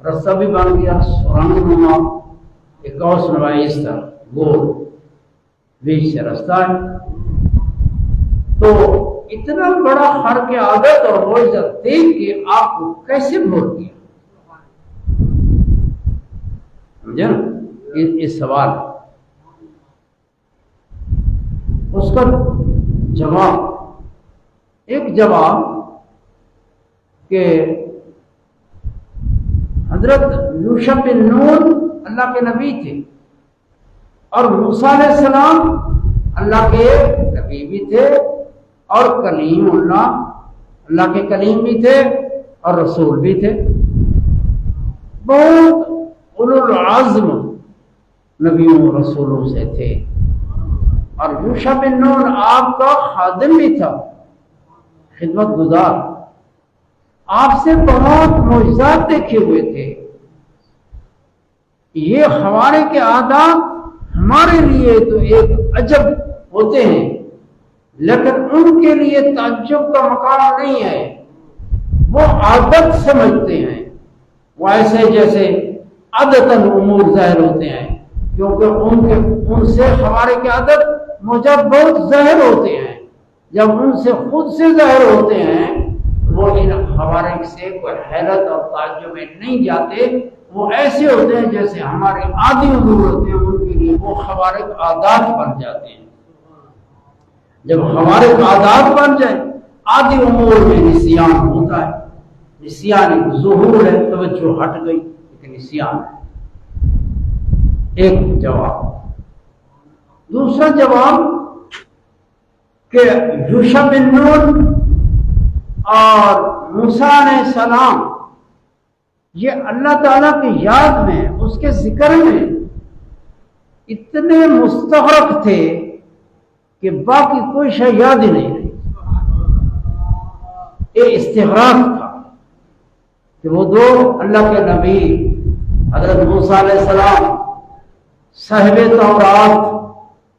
راستہ بھی بن گیا، سرنگ نما، ایک قوس نمائی اس طرح گول بیچ سے راستہ ہے۔ تو اتنا بڑا خارق عادت اور معجزہ دیکھ کے آپ کو کیسے بھول گیا؟ سمجھے نا یہ سوال، اس کا جواب، ایک جواب کہ حضرت یوشع بن نون اللہ کے نبی تھے، اور موسیٰ علیہ السلام اللہ کے نبی بھی تھے، اور کلیم اللہ کے کلیم بھی تھے اور رسول بھی تھے، بہت اولو العزم نبیوں رسولوں سے تھے۔ اور یوشع بن نون آپ کا خادم بھی تھا، خدمت گزار، آپ سے بہت معجزات دیکھے ہوئے تھے۔ یہ خوارق کے عادات ہمارے لیے تو ایک عجب ہوتے ہیں، لیکن ان کے لیے تعجب کا مقام نہیں ہے، وہ عادت سمجھتے ہیں، وہ ایسے جیسے عادتاً امور ظاہر ہوتے ہیں، کیونکہ ان سے خوارق عادت معجزات بہت ظاہر ہوتے ہیں۔ جب ان سے خود سے ظاہر ہوتے ہیں وہ ان خوارق سے کوئی حیرت اور تعجب میں نہیں جاتے، وہ ایسے ہوتے ہیں جیسے ہمارے عادی امور ہوتے ہیں، ان کے لیے وہ خوارق عادات بن جاتے ہیں۔ جب خوارق عادات بن جائے، عادی امور میں نسیان ہوتا ہے، نسیان ایک ظہور ہے، توجہ ہٹ گئی، ایک نسیان ہے۔ ایک جواب۔ دوسرا جواب کہ یوشع بن نون اور موسیٰ علیہ السلام یہ اللہ تعالیٰ کی یاد میں، اس کے ذکر میں اتنے مستغرق تھے کہ باقی کوئی شے یاد ہی نہیں رہی۔ یہ استغراق تھا کہ وہ دو اللہ کے نبی حضرت موسیٰ علیہ السلام، صاحب تورات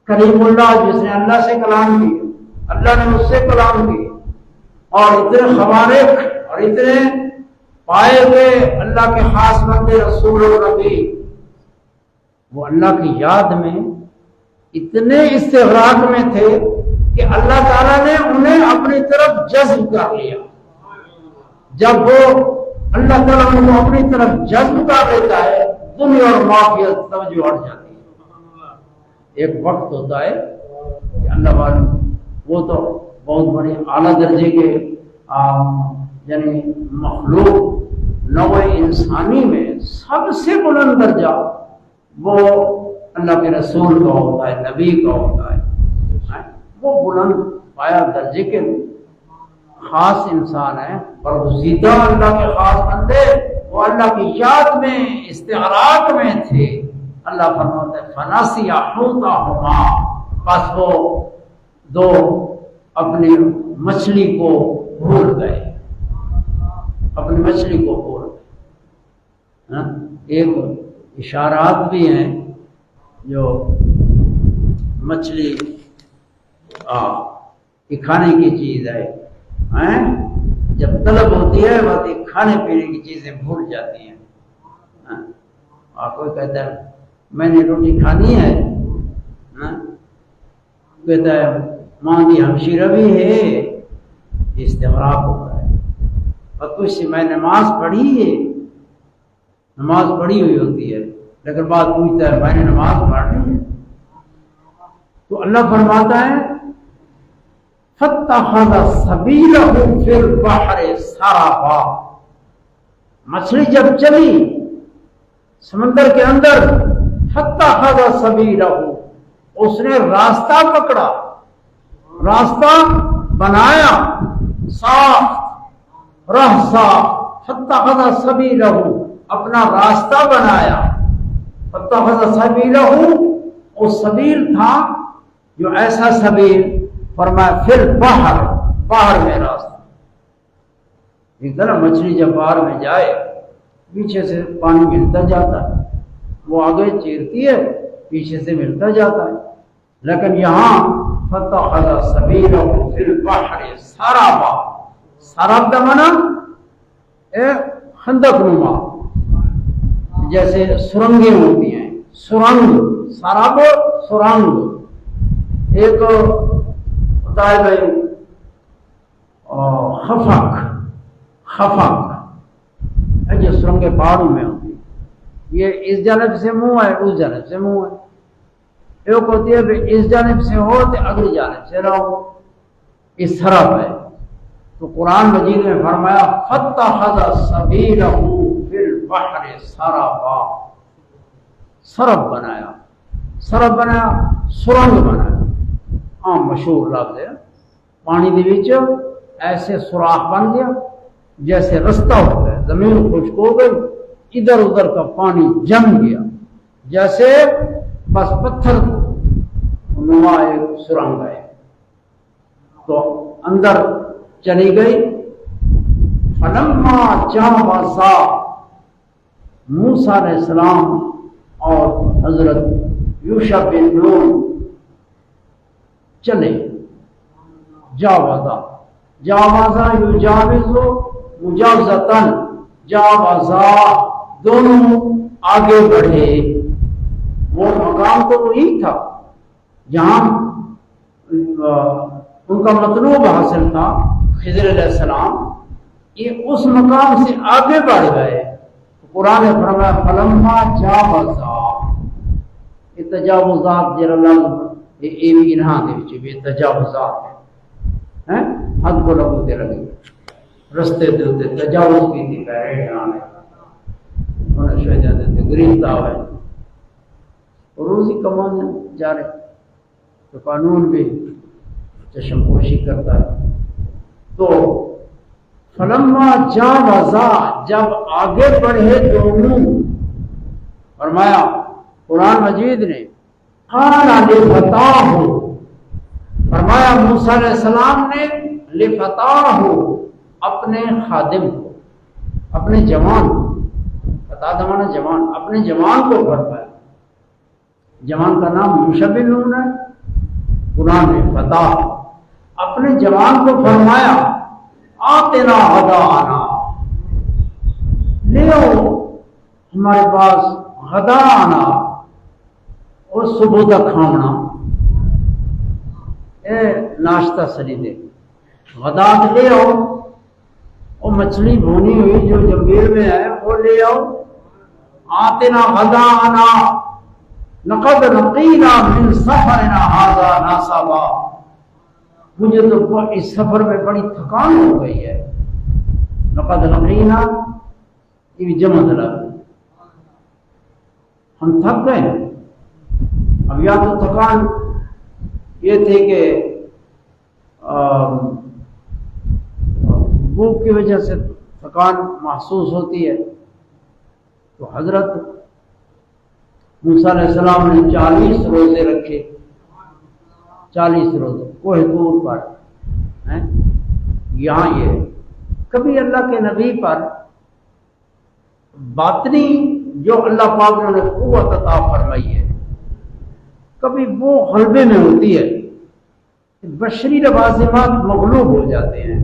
کلیم اللہ، جس نے اللہ سے کلام کیا، اللہ نے مجھ سے کلام کیا، اور اتنے خوارق اور اتنے پائے ہوئے اللہ کے خاص بندے رسول و نبی، وہ اللہ کی یاد میں اتنے استغراق میں تھے کہ اللہ تعالیٰ نے انہیں اپنی طرف جذب کر لیا۔ جب وہ اللہ تعالیٰ ان کو اپنی طرف جذب کر لیتا ہے، دنیا اور معافیت توجہ ہٹ جاتی ہے۔ ایک وقت ہوتا ہے کہ اللہ والے وہ تو بہت بڑے اعلیٰ درجے کے یعنی مخلوق نوع انسانی میں سب سے بلند درجہ وہ اللہ کے رسول کا ہوتا ہے، نبی کا ہوتا ہے، وہ بلند پایا درجے کے خاص انسان ہے، برگزیدہ اللہ کے خاص بندے، وہ اللہ کی یاد میں استغراق میں تھے، اللہ فرماتے ہیں فناسی حوتہما، پس وہ دو اپنی مچھلی کو بھول گئے، اپنی مچھلی کو بھول گئے۔ ایک اشارات بھی ہیں جو مچھلی یہ کھانے کی چیز ہے، جب طلب ہوتی ہے وہ کھانے پینے کی چیزیں بھول جاتی ہیں۔ اور کوئی کہتا ہے میں نے روٹی کھانی ہے، کہتا ہے ماں دی ہمشی روی ہے، استغراق ہوتا ہے۔ اور کچھ میں نماز پڑھی ہے، نماز پڑھی ہوئی ہوتی ہے لیکن بات پوچھتا ہے میں نے نماز پڑھی ہے، تو اللہ فرماتا ہے فَاتَّخَذَ سَبِيلَهُ فِي الْبَحْرِ سَرَبًا، مچھلی جب چلی سمندر کے اندر، فَاتَّخَذَ سَبِيلَهُ، اس نے راستہ پکڑا، راستہ بنایا، صاف راہ صاف، فَاتَّخَذَ سَبِيلَهُ، اپنا راستہ بنایا، فَاتَّخَذَ سَبِيلَهُ، وہ سبیل تھا جو ایسا سبیل فرمایا پھر باہر میں راستہ۔ ایک طرح مچھلی جب باہر میں جائے پیچھے سے پانی ملتا جاتا ہے، وہ آگے چیرتی ہے پیچھے سے ملتا جاتا ہے، لیکن یہاں فَاتَّخَذَ سَبِيلَهُ فِي الْبَحْرِ سَرَبًا، سراب کا معنی خندق نما، جیسے سرنگیں ہوتی ہیں، سرنگ، سراب سرنگ، ایک ہوتا ہے بھائی خفق جو سرنگیں پہاڑوں میں ہوتی ہے، یہ اس جانب سے منہ ہے اس جانب سے منہ ہے، ایک ہوتی ہے بھائی اس جانب سے ہو تو اگلی جانب سے رہو، اس سراب ہے۔ تو قرآن مجید میں فرمایا فَاتَّخَذَ سَبِيلَهُ فِي الْبَحْرِ سَرَبًا، سرب بنایا، سرب بنایا، سرنگ بنایا، عام مشہور لفظ ہے، پانی دے وچ ایسے سوراخ بن گیا جیسے رستہ ہو گیا، زمین خشک ہو گئی، ادھر ادھر کا پانی جم گیا، جیسے بس پتھر نما ایک سرنگ ہے، تو اندر چلی گئی۔ فَلَمَّا جَاوَزَا، موسیٰ علیہ السلام اور حضرت یوشع بن نون چلے، جاوزا یجاوز مجاوزتاً، جاوزا دونوں آگے بڑھے، وہ مقام تو وہی تھا جہاں ان کا مطلوب حاصل تھا خضر علیہ السلام، یہ اس مقام سے آگے بڑھ گئے۔ قرآن نے فرمایا فلما جاوزا، یہ تجاوزات جڑا لفظ یہ بھی انہاں دے وچ بھی تجاوزات ہیں، حد کو لگو تے لگے رستے دے تے تجاوز کیتی پہرے جانے انہاں شہداں دے گرفتار ہوئے، روزی کمانے جا رہے، تو قانون بھی چشم پوشی کرتا ہے۔ تو فلما جاوزا، جب آگے بڑھے دونوں، فرمایا قرآن مجید نے قال لفتاہ، فرمایا موسیٰ علیہ السلام نے لفتاہ، اپنے خادم کو، اپنے جوان، فتا دمانا جوان، اپنے جوان کو فرمایا، جوان کا نام یوشع بن نون ہے، قرآن نے فتح، اپنے جوان کو فرمایا آتنا غداءنا، لے آؤ ہمارے پاس غداءنا، اور صبح کا کھانا، اے ناشتہ سری دے، غداء لے آؤ، اور مچھلی بھونی ہوئی جو جمبیر میں ہے وہ لے آؤ، آتنا غداءنا لقد لقینا من سفرنا ھذا نصبا، مجھے تو اس سفر میں بڑی تھکان ہو گئی ہے، لقد لقینا یہ بھی جمع دلال، ہم تھک گئے، اب یا تو تھکان یہ تھی کہ بھوک کی وجہ سے تھکان محسوس ہوتی ہے، تو حضرت موسیٰ علیہ السلام نے 40 روزے رکھے، 40 روزے کوہ طور پر ہیں؟ یہاں یہ کبھی اللہ کے نبی پر باطنی جو اللہ پاک نے قوت عطا فرمائی ہے، کبھی وہ غلبے میں ہوتی ہے، بشری لوازمات مغلوب ہو جاتے ہیں،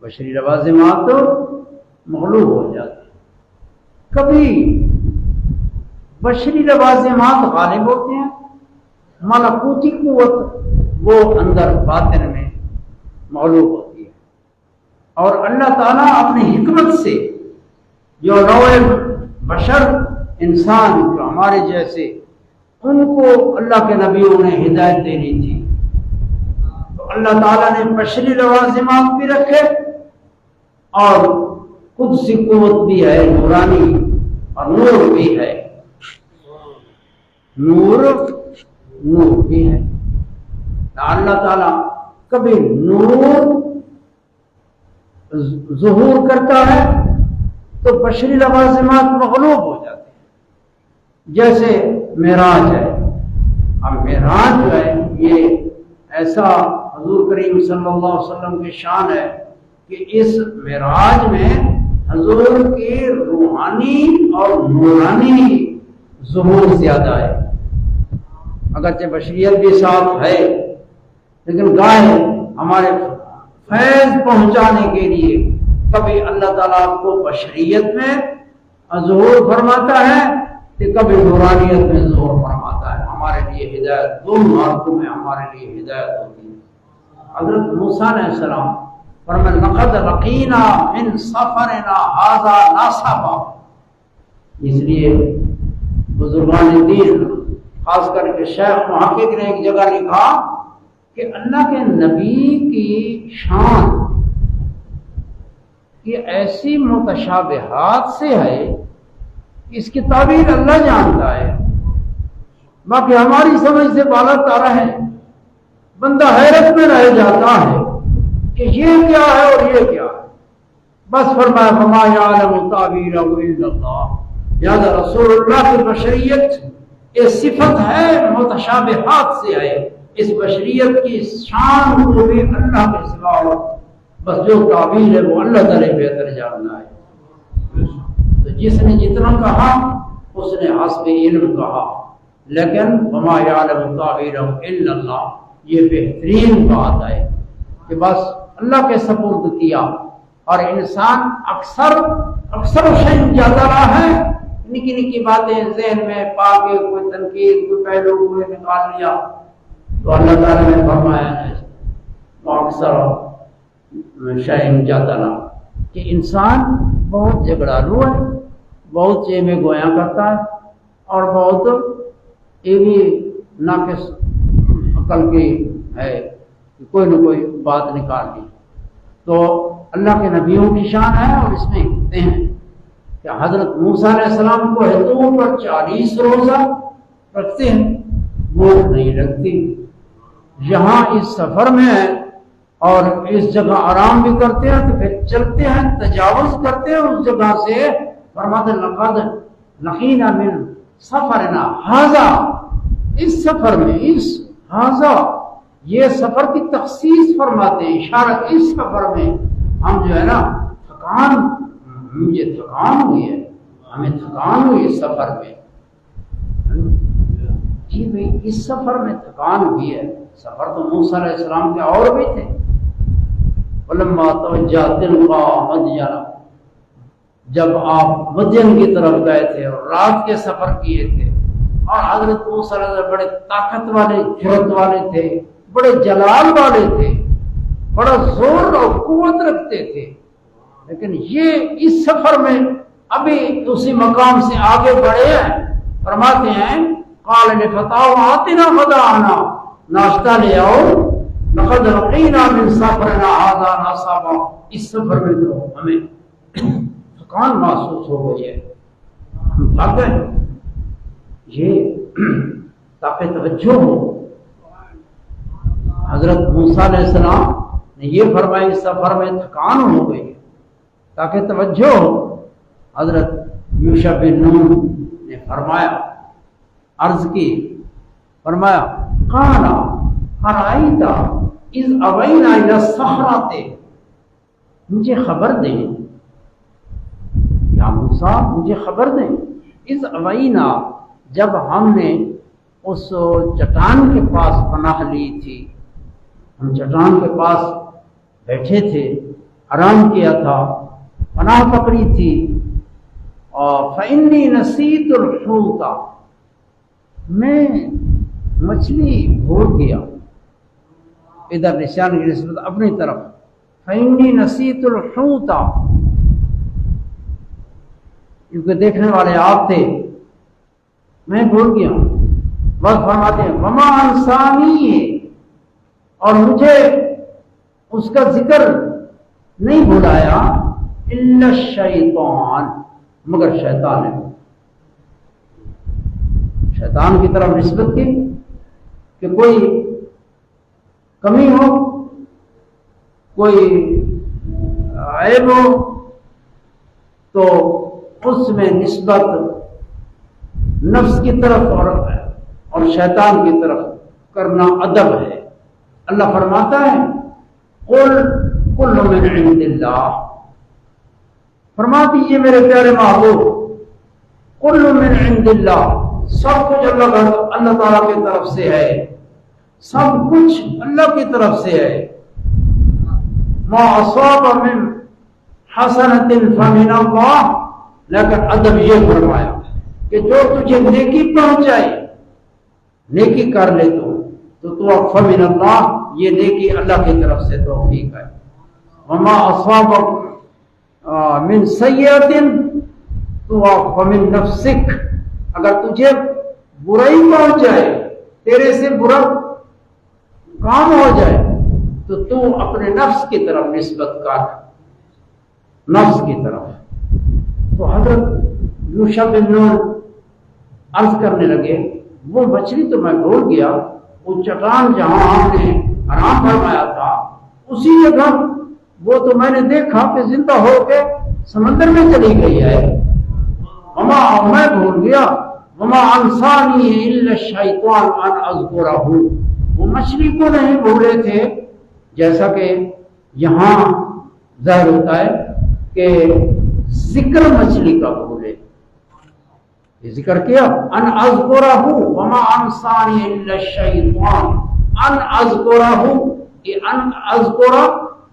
بشری لوازمات مغلوب ہو جاتے ہیں، کبھی بشری لوازمات غالب ہوتے ہیں، ملکوتی قوت وہ اندر باطن میں مغلوب ہوتی ہے، اور اللہ تعالیٰ اپنی حکمت سے جو نوع بشر انسان جو ہمارے جیسے ان کو اللہ کے نبیوں نے ہدایت دینی تھی، تو اللہ تعالیٰ نے بشری لوازمات بھی رکھے اور قدسی قوت بھی ہے، نورانی اور نور بھی ہے، نور بھی ہے۔ اللہ تعالیٰ کبھی نور ظہور کرتا ہے تو بشری لوازمات مغلوب ہو جاتے ہیں، جیسے معراج ہے۔ اب معراج جو ہے یہ ایسا حضور کریم صلی اللہ علیہ وسلم کی شان ہے کہ اس معراج میں حضور کی روحانی اور نورانی ظہور زیادہ ہے، اگرچہ بشریت بھی ساتھ ہے، لیکن گاہے ہمارے فیض پہنچانے کے لیے کبھی اللہ تعالیٰ آپ کو بشریت میں ظہور فرماتا ہے کہ کبھی نورانیت میں ظہور فرماتا ہے۔ ہمارے لیے ہدایت دونوں مارکوں میں ہمارے لیے ہدایت ہوتی ہے۔ حضرت موسیٰ علیہ السلام فرمایا لقد لقینا من سفرنا ھذا نصبا، اس لیے بزرگان دین خاص کر کے شیخ محقق نے ایک جگہ لکھا کہ اللہ کے نبی کی شان یہ ایسی متشابہات سے ہے، اس کی تعبیر اللہ جانتا ہے، باقی ہماری سمجھ سے بالا تارا ہے۔ بندہ حیرت میں رہ جاتا ہے کہ یہ کیا ہے اور یہ کیا ہے، بس فرمایا فما یعلم تعبیرہ الا اللہ، لہذا رسول اللہ کی بشریت یہ صفت ہے، متشابہات سے ہے، اس بشریت کی شان کو بھی اللہ کے سوا بس جو تعبیر ہے وہ اللہ تعالی بہتر جاننا ہے۔ تو جس نے جتنا کہا اس نے حسب علم کہا، لیکن وما یعلم تعبیرہ الا اللہ، یہ بہترین بات ہے کہ بس اللہ کے سپرد کیا، اور انسان اکثر شیء جاتا رہا ہے، نکی نکی باتیں ذہن میں پا کے کوئی تنقید کوئی پہلو کوئی نکال لیا، تو اللہ تعالیٰ نے فرمایا ہے وہ اکثر شیء جاتا رہا کہ انسان بہت جھگڑالو ہے، بہت چیز میں گویا کرتا ہے، اور بہت یہ بھی ناقص عقل کی ہے کہ کوئی نہ کوئی بات نکال لی۔ تو اللہ کے نبیوں کی شان ہے، اور اس میں کہتے ہیں کہ حضرت موسیٰ علیہ السلام کو طور پر 40 روزہ رکھتے ہیں، بھوک نہیں لگتی، یہاں اس سفر میں ہے اور اس جگہ آرام بھی کرتے ہیں، تو پھر چلتے ہیں، تجاوز کرتے ہیں اس جگہ سے، فرماتے لقد لقینا من سفرنا ھذا، اس سفر میں اس ھذا یہ سفر کی تخصیص فرماتے ہیں، اشارہ اس سفر میں ہم جو ہے نا مجھے تھکان ہوئی ہے، ہمیں تھکان ہوئی اس سفر میں، جی بھائی اس سفر میں تھکان ہوئی ہے، سفر تو موسیٰ علیہ السلام کے اور بھی تھے۔ ولما توجہ تلقاء مدین، جب آپ مدین کی طرف گئے تھے اور رات کے سفر کیے تھے، اور حضرت موسیٰ علیہ السلام بڑے طاقت والے، جرأت والے تھے، بڑے جلال والے تھے، بڑا زور اور قوت رکھتے تھے، لیکن یہ اس سفر میں ابھی اسی مقام سے آگے بڑھے ہیں۔ فرماتے ہیں قال لفتاو آتنا غداءنا، ناشتہ لے آؤ، لقد لقینا من سفرنا ھذا نصبا، اس سفر میں تو ہمیں تھکان محسوس ہو گئی ہے، ہم تھک گئے۔ یہ تاکہ توجہ ہو، حضرت موسیٰ علیہ السلام نے یہ فرمایا اس سفر میں تھکان ہو گئی تاکہ توجہ ہو۔ حضرت یوشع بن نون نے فرمایا، عرض کی، فرمایا قال ارأیت اذ اوینا الی الصخرۃ، مجھے خبر دیں یا موسیٰ، مجھے خبر دیں، اذ اوینا، جب ہم نے اس چٹان کے پاس پناہ لی تھی، ہم چٹان کے پاس بیٹھے تھے، آرام کیا تھا، پناہ پکڑی تھی، اور فإنی نسیت الحوت، میں مچھلی بھول گیا، ادھر نشان کی نسبت اپنی طرف، فإنی نسیت الحوت، کیونکہ دیکھنے والے آپ تھے، میں بھول گیا ہوں۔ بس فرماتے ہیں وما انسانی، اور مجھے اس کا ذکر نہیں بھلایا، الا الشیطان، مگر شیطان نے، شیطان کی طرف نسبت کی کہ کوئی کمی ہو، کوئی عیب ہو تو اس میں نسبت نفس کی طرف اور شیطان کی طرف کرنا ادب ہے۔ اللہ فرماتا ہے قل کل من عند اللہ، فرما دیجیے میرے پیارے محبوب، کل من عند اللہ، سب کچھ اللہ تعالیٰ کی طرف سے ہے، سب کچھ اللہ کی طرف سے ہے۔ ما اصاب من حسنۃ فمن اللہ، لیکن ادب یہ فرمایا کہ جو تجھے نیکی پہنچائے، نیکی کر لے تو فمن اللہ، یہ نیکی اللہ کی طرف سے توفیق ہے۔ وما اصاب من سیئۃ تو فمن نفسک، اگر تجھے برائی پہنچ جائے، تیرے سے برا کام ہو جائے تو اپنے نفس کی طرف نسبت کر، نفس کی طرف۔ تو حضرت یوشع بن نون عرض کرنے لگے وہ مچھلی تو میں بھول گیا، وہ چٹان جہاں ہم نے آرام فرمایا تھا اسی جگہ وہ تو میں نے دیکھا کہ زندہ ہو کے سمندر میں چلی گئی ہے، میں بھول گیا، وما انسانی الا الشیطان ان اذکرہ، وہ مچھلی کو نہیں بھولے تھے، جیسا کہ یہاں ظاہر ہوتا ہے کہ ذکر مچھلی کا بھولے، یہ ذکر کیا ان اذکرہ، وما انسانی الا الشیطان ان اذکرہ، یہ ان اذکرہ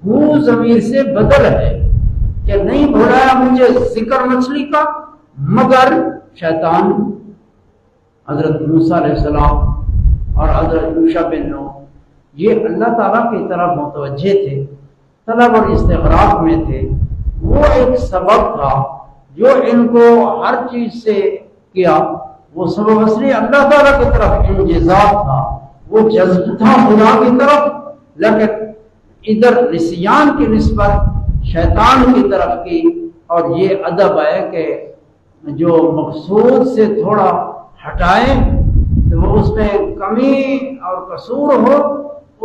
وہ ضمیر سے بدل ہے کہ نہیں بھولایا مجھے ذکر مچھلی کا مگر شیطان۔ حضرت موسیٰ علیہ السلام اور حضرت یوشع بن نون یہ اللہ تعالیٰ کی طرف متوجہ تھے، طلب اور استغراق میں تھے، وہ ایک سبب تھا جو ان کو ہر چیز سے کیا، وہ سبب اصلی اللہ تعالیٰ کی طرف انجذاب تھا، وہ جذب تھا خدا کی طرف، لیکن ادھر نسیان کی نسبت شیطان کی طرف کی، اور یہ ادب ہے کہ جو مقصود سے تھوڑا ہٹائیں تو وہ اس میں کمی اور قصور ہو،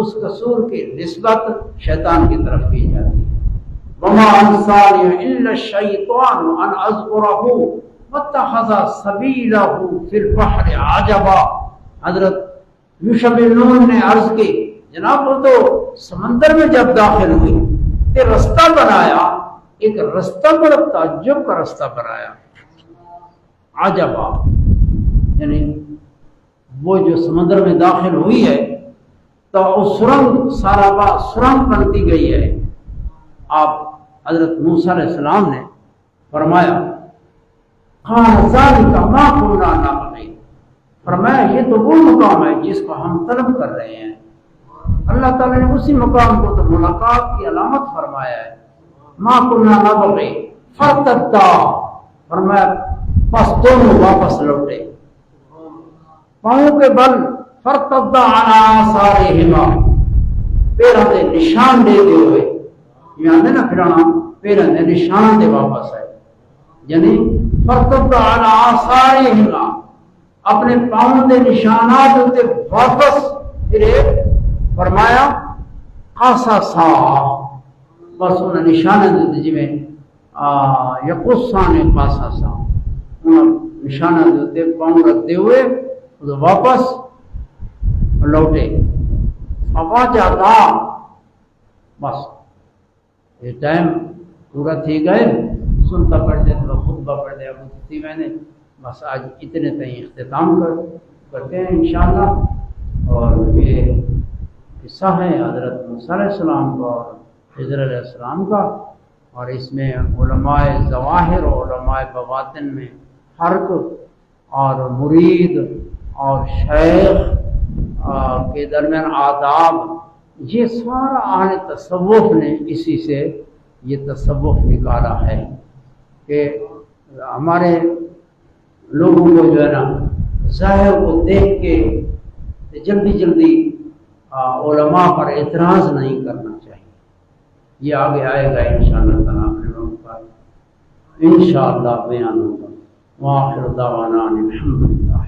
اس قصور کی نسبت شیطان کی طرف کی جاتی ہے۔ وما انسانی الا الشیطان ان اذکرہ واتخذ سبیلہ فی البحر عجبا، حضرت یوشع بن نون نے عرض کی جناب وہ تو سمندر میں جب داخل ہوئی کہ رستہ بنایا، ایک رستہ بڑا تعجب کا رستہ بنایا، عجبا یعنی وہ جو سمندر میں داخل ہوئی ہے تو وہ سرنگ سارا سرنگ بنتی گئی ہے۔ آپ حضرت موسیٰ علیہ السلام نے فرمایا ذالک ما کنا نبغی، فرمایا یہ تو وہ مقام ہے جس کو ہم طلب کر رہے ہیں۔ اللہ تعالیٰ نے اسی مقام کو تو ملاقات کی علامت فرمایا ہے، ما کنا نبغی فرتدا، فرمایا پس دونوں واپس لوٹے، پاؤں کے بل، فرتدا علی آثارہما، پیروں دے نشان دے ہوئے، یعنی نا پھرانا پیروں دے نشان دے واپس آئے، یعنی فرتدا علی آثارہما، اپنے پاؤں دے نشانات تے واپس پھرے، فرمایا قصصا، بس انہیں نشانہ دیتے جی میں یقصان قصصا، نشانہ دیتے پاؤں رکھتے ہوئے تو واپس لوٹے ابا جاتا بس یہ ٹائم پورا تھی گئے سنتا پڑھتے تو خطبہ پڑھتے ابو تھی میں نے بس آج اتنے تئیں اختتام کرتے ہیں انشاءاللہ۔ اور یہ قصہ ہے حضرت موسیٰ علیہ السلام کا اور خضر علیہ السلام کا، اور اس میں علماء ظواہر اور علماء بواطن میں فرق اور مرید اور شیخ کے درمیان آداب، یہ سارا اہل تصوف نے اسی سے یہ تصوف نکالا ہے کہ ہمارے لوگوں کو جو ہے نا ظاہر کو دیکھ کے جلدی جلدی علماء پر اعتراض نہیں کرنا چاہیے۔ یہ آگے آئے گا انشاءاللہ تعالیٰ اپنے وقت پر انشاءاللہ بیان ہوگا۔ وآخر دعوانا الحمدللہ۔